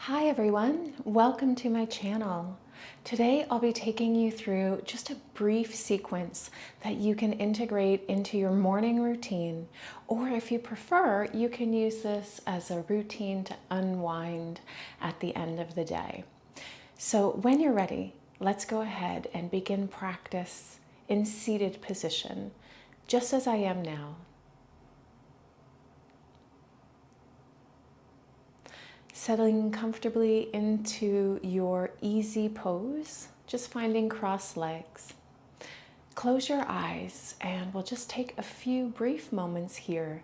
Hi everyone, welcome to my channel. Today I'll be taking you through just a brief sequence that you can integrate into your morning routine, or if you prefer, you can use this as a routine to unwind at the end of the day. So when you're ready, let's go ahead and begin practice in seated position, just as I am now. Settling comfortably into your easy pose, just finding crossed legs. Close your eyes and we'll just take a few brief moments here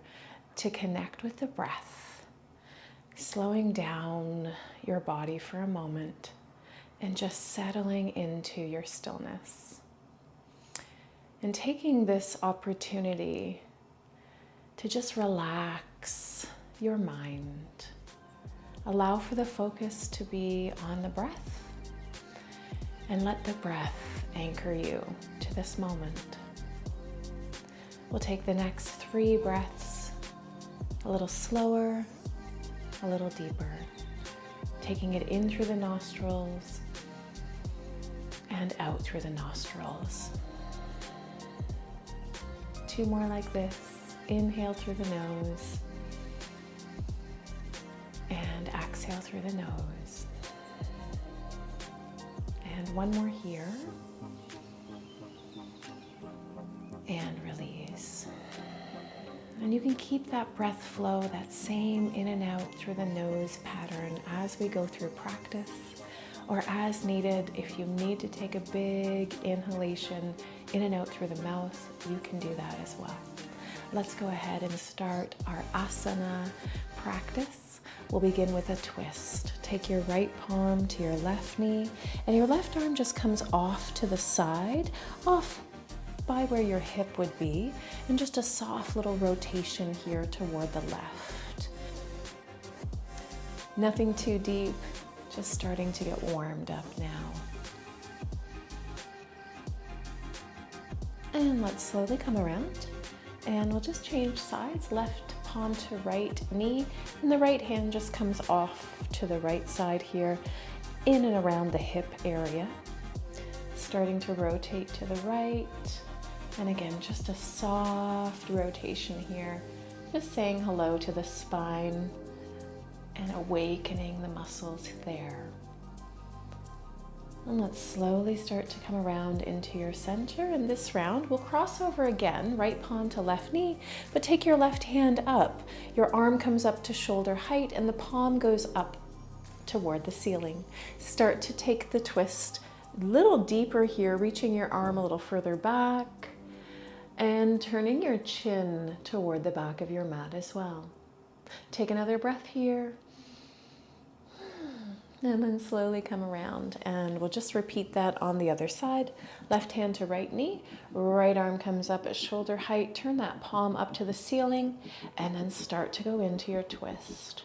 to connect with the breath, slowing down your body for a moment and just settling into your stillness. And taking this opportunity to just relax your mind. Allow for the focus to be on the breath and let the breath anchor you to this moment. We'll take the next 3 breaths a little slower, a little deeper, taking it in through the nostrils and out through the nostrils. 2 more like this. Inhale through the nose. And exhale through the nose. And 1 more here. And release. And you can keep that breath flow, that same in and out through the nose pattern as we go through practice, or as needed. If you need to take a big inhalation in and out through the mouth, you can do that as well. Let's go ahead and start our asana practice. We'll begin with a twist. Take your right palm to your left knee, and your left arm just comes off to the side, off by where your hip would be, and just a soft little rotation here toward the left. Nothing too deep, just starting to get warmed up now. And let's slowly come around, and we'll just change sides, left palm to right knee, and the right hand just comes off to the right side here, in and around the hip area. Starting to rotate to the right, and again, just a soft rotation here, just saying hello to the spine and awakening the muscles there. And let's slowly start to come around into your center. And this round, we'll cross over again, right palm to left knee, but take your left hand up. Your arm comes up to shoulder height and the palm goes up toward the ceiling. Start to take the twist a little deeper here, reaching your arm a little further back and turning your chin toward the back of your mat as well. Take another breath here. And then slowly come around, and we'll just repeat that on the other side. Left hand to right knee, right arm comes up at shoulder height, turn that palm up to the ceiling, and then start to go into your twist.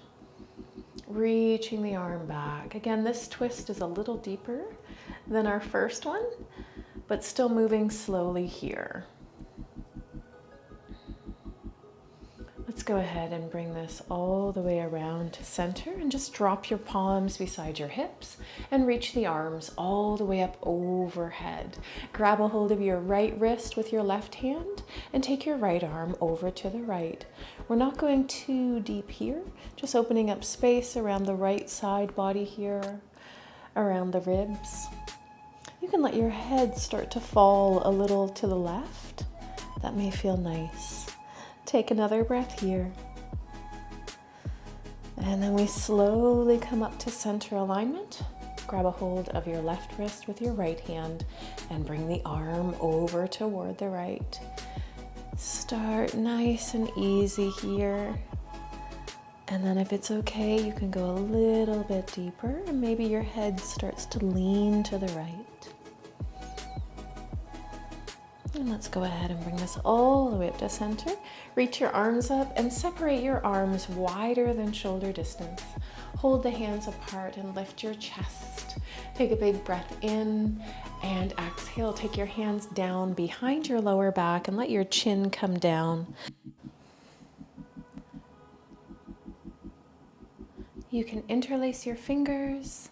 Reaching the arm back. Again, this twist is a little deeper than our first one, but still moving slowly here. Let's go ahead and bring this all the way around to center and just drop your palms beside your hips and reach the arms all the way up overhead. Grab a hold of your right wrist with your left hand and take your right arm over to the right. We're not going too deep here, just opening up space around the right side body here, around the ribs. You can let your head start to fall a little to the left. That may feel nice. Take another breath here. And then we slowly come up to center alignment. Grab a hold of your left wrist with your right hand and bring the arm over toward the right. Start nice and easy here. And then if it's okay, you can go a little bit deeper and maybe your head starts to lean to the right. And let's go ahead and bring this all the way up to center. Reach your arms up and separate your arms wider than shoulder distance. Hold the hands apart and lift your chest. Take a big breath in and exhale. Take your hands down behind your lower back and let your chin come down. You can interlace your fingers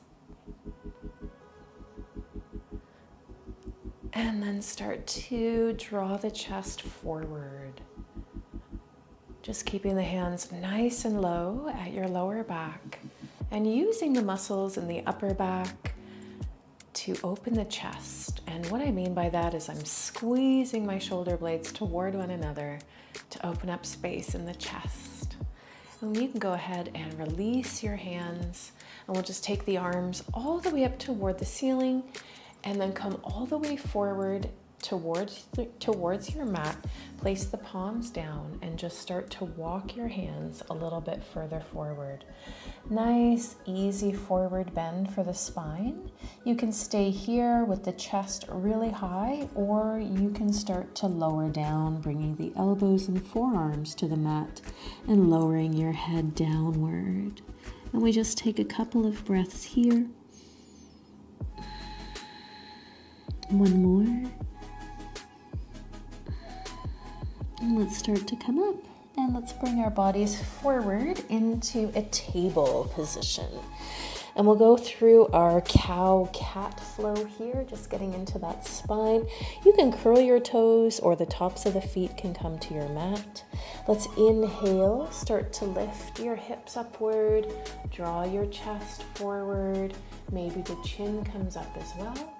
and then start to draw the chest forward. Just keeping the hands nice and low at your lower back and using the muscles in the upper back to open the chest. And what I mean by that is I'm squeezing my shoulder blades toward one another to open up space in the chest. And you can go ahead and release your hands, and we'll just take the arms all the way up toward the ceiling and then come all the way forward towards your mat. Place the palms down and just start to walk your hands a little bit further forward. Nice, easy forward bend for the spine. You can stay here with the chest really high, or you can start to lower down, bringing the elbows and forearms to the mat and lowering your head downward. And we just take a couple of breaths here. One more. And let's start to come up, and let's bring our bodies forward into a table position. And we'll go through our cow-cat flow here, just getting into that spine. You can curl your toes, or the tops of the feet can come to your mat. Let's inhale, start to lift your hips upward, draw your chest forward. Maybe the chin comes up as well.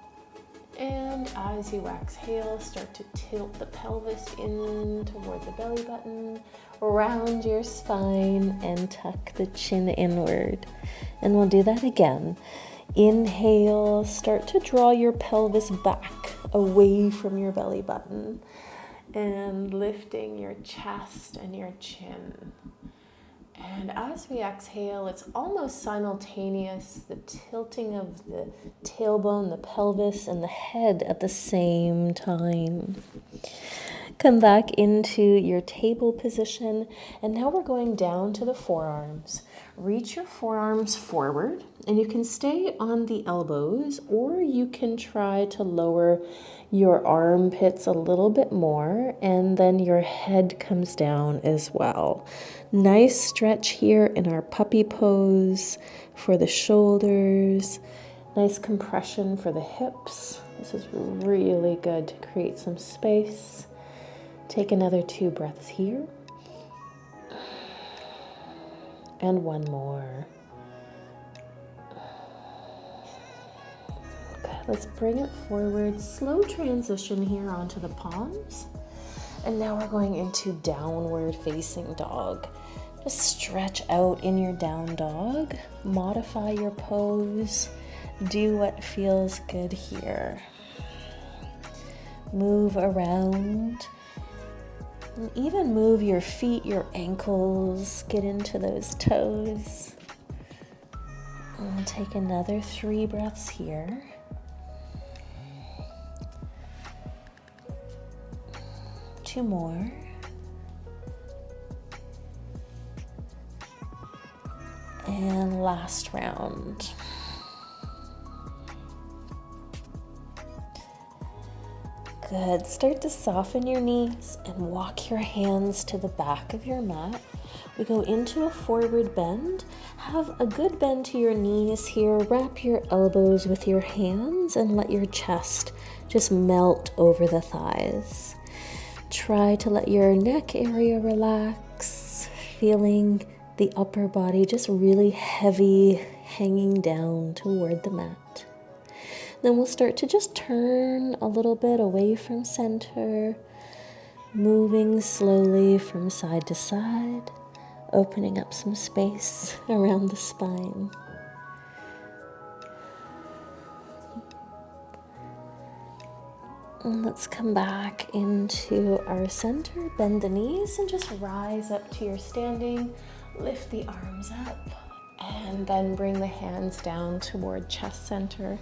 And as you exhale, start to tilt the pelvis in toward the belly button, round your spine, and tuck the chin inward. And we'll do that again. Inhale, start to draw your pelvis back away from your belly button and lifting your chest and your chin. And as we exhale, it's almost simultaneous, the tilting of the tailbone, the pelvis, and the head at the same time. Come back into your table position, and now we're going down to the forearms. Reach your forearms forward, and you can stay on the elbows, or you can try to lower your armpits a little bit more, and then your head comes down as well. Nice stretch here in our puppy pose for the shoulders. Nice compression for the hips. This is really good to create some space. Take another 2 breaths here. And one more. Okay, let's bring it forward. Slow transition here onto the palms. And now we're going into downward facing dog. Just stretch out in your down dog. Modify your pose. Do what feels good here. Move around. And even move your feet, your ankles. Get into those toes. And we'll take another 3 breaths here. Two more. And last round. Good. Start to soften your knees and walk your hands to the back of your mat. We go into a forward bend. Have a good bend to your knees here. Wrap your elbows with your hands and let your chest just melt over the thighs. Try to let your neck area relax, feeling the upper body just really heavy, hanging down toward the mat. Then we'll start to just turn a little bit away from center, moving slowly from side to side, opening up some space around the spine. And let's come back into our center, bend the knees, and just rise up to your standing. Lift the arms up, and then bring the hands down toward chest center.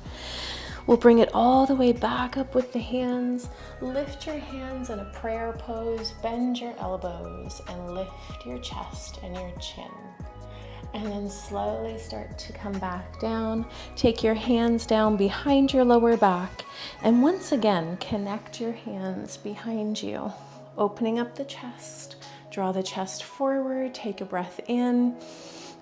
We'll bring it all the way back up with the hands. Lift your hands in a prayer pose, bend your elbows, and lift your chest and your chin. And then slowly start to come back down. Take your hands down behind your lower back. And once again, connect your hands behind you, opening up the chest. Draw the chest forward. Take a breath in.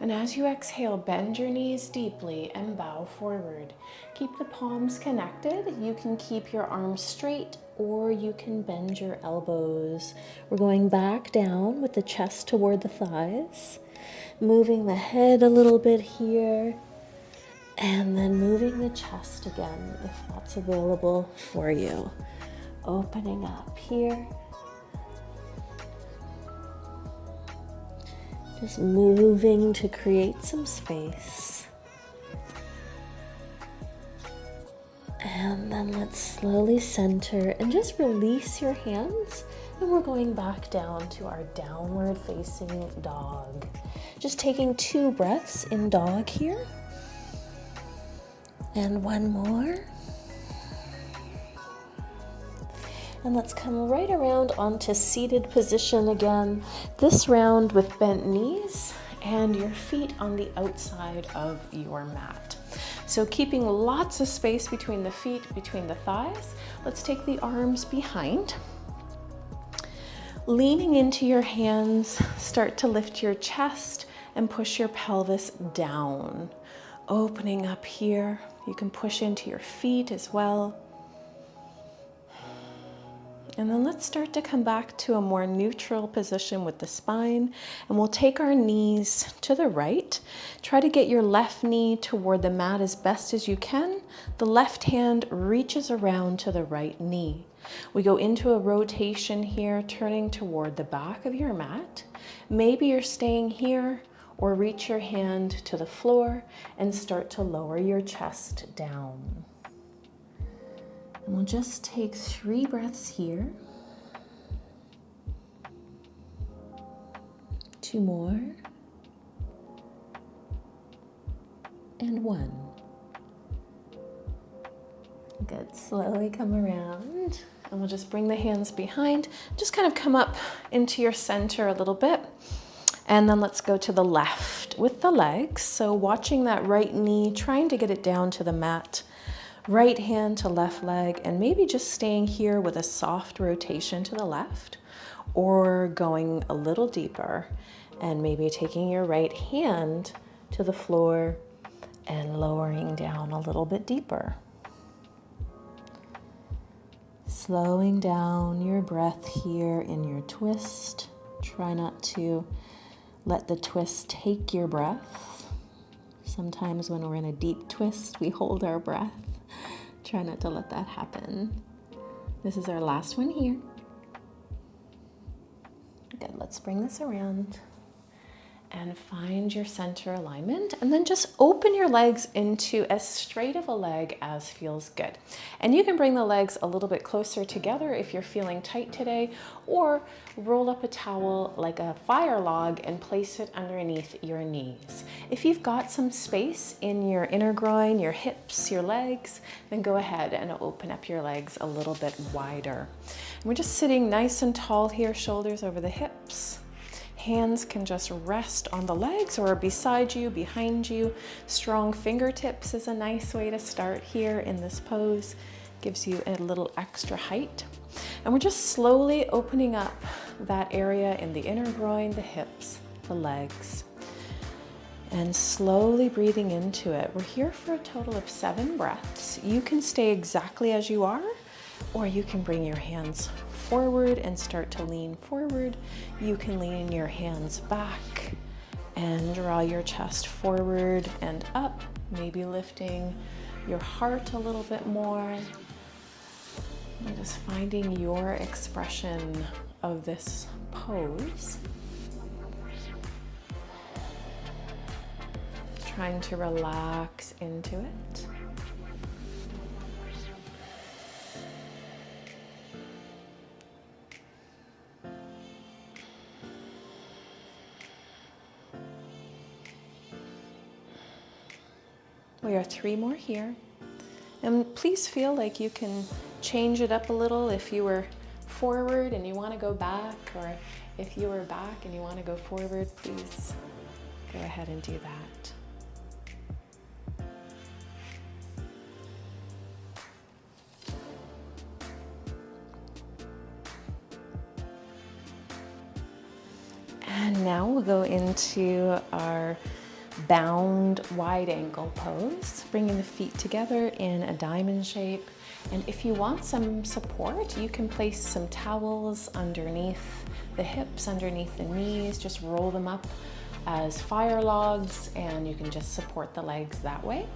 And as you exhale, bend your knees deeply and bow forward. Keep the palms connected. You can keep your arms straight or you can bend your elbows. We're going back down with the chest toward the thighs, moving the head a little bit here, and then moving the chest again if that's available for you. Opening up here. Just moving to create some space. And then let's slowly center and just release your hands. And we're going back down to our downward facing dog. Just taking 2 breaths in dog here. And 1 more. And let's come right around onto seated position again. This round with bent knees and your feet on the outside of your mat. So keeping lots of space between the feet, between the thighs. Let's take the arms behind. Leaning into your hands, start to lift your chest and push your pelvis down. Opening up here. You can push into your feet as well. And then let's start to come back to a more neutral position with the spine. And we'll take our knees to the right. Try to get your left knee toward the mat as best as you can. The left hand reaches around to the right knee. We go into a rotation here, turning toward the back of your mat. Maybe you're staying here, or reach your hand to the floor and start to lower your chest down. And we'll just take 3 breaths here. 2 more. And 1. Good. Slowly come around. And we'll just bring the hands behind. Just kind of come up into your center a little bit. And then let's go to the left with the legs. So watching that right knee, trying to get it down to the mat. Right hand to left leg, and maybe just staying here with a soft rotation to the left, or going a little deeper and maybe taking your right hand to the floor and lowering down a little bit deeper. Slowing down your breath here in your twist. Try not to let the twist take your breath. Sometimes when we're in a deep twist, we hold our breath. Try not to let that happen. This is our last one here. Good, let's bring this around and find your center alignment, and then just open your legs into as straight of a leg as feels good. And you can bring the legs a little bit closer together if you're feeling tight today, or roll up a towel like a fire log and place it underneath your knees. If you've got some space in your inner groin, your hips, your legs, then go ahead and open up your legs a little bit wider. And we're just sitting nice and tall here, shoulders over the hips. Hands can just rest on the legs or beside you, behind you. Strong fingertips is a nice way to start here in this pose. Gives you a little extra height. And we're just slowly opening up that area in the inner groin, the hips, the legs. And slowly breathing into it. We're here for a total of 7 breaths. You can stay exactly as you are, or you can bring your hands forward and start to lean forward. You can lean your hands back and draw your chest forward and up, maybe lifting your heart a little bit more. And just finding your expression of this pose. Trying to relax into it. We are 3 more here. And please feel like you can change it up a little if you were forward and you want to go back, or if you were back and you want to go forward, please go ahead and do that. And now we'll go into our bound wide ankle pose, bringing the feet together in a diamond shape. And if you want some support, you can place some towels underneath the hips, underneath the knees, just roll them up as fire logs, and you can just support the legs that way.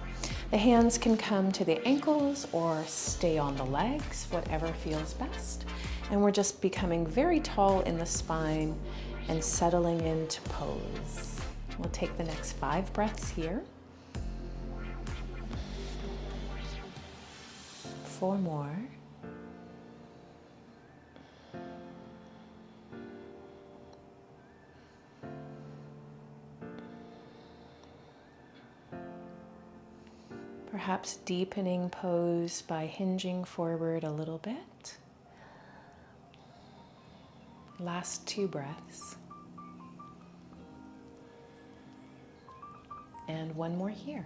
The hands can come to the ankles or stay on the legs, whatever feels best. And we're just becoming very tall in the spine and settling into pose. We'll take the next 5 breaths here. 4 more. Perhaps deepening pose by hinging forward a little bit. Last 2 breaths. And 1 more here.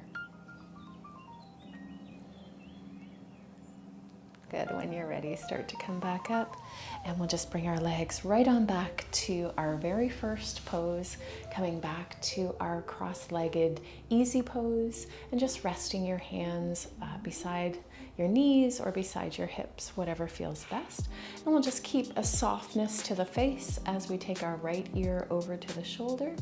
Good. When you're ready, start to come back up, and we'll just bring our legs right on back to our very first pose, coming back to our cross-legged easy pose, and just resting your hands beside your knees or beside your hips, whatever feels best. And we'll just keep a softness to the face as we take our right ear over to the shoulder.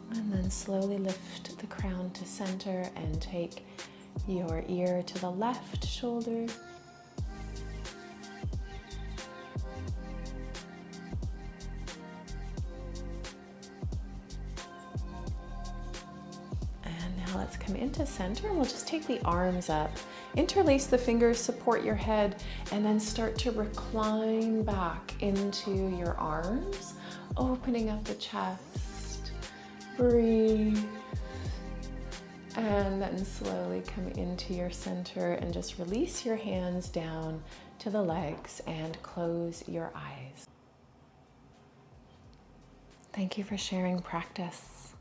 And then slowly lift the crown to center and take your ear to the left shoulder. And now let's come into center, and we'll just take the arms up. Interlace the fingers, support your head, and then start to recline back into your arms, opening up the chest. Breathe, and then slowly come into your center and just release your hands down to the legs and close your eyes. Thank you for sharing practice.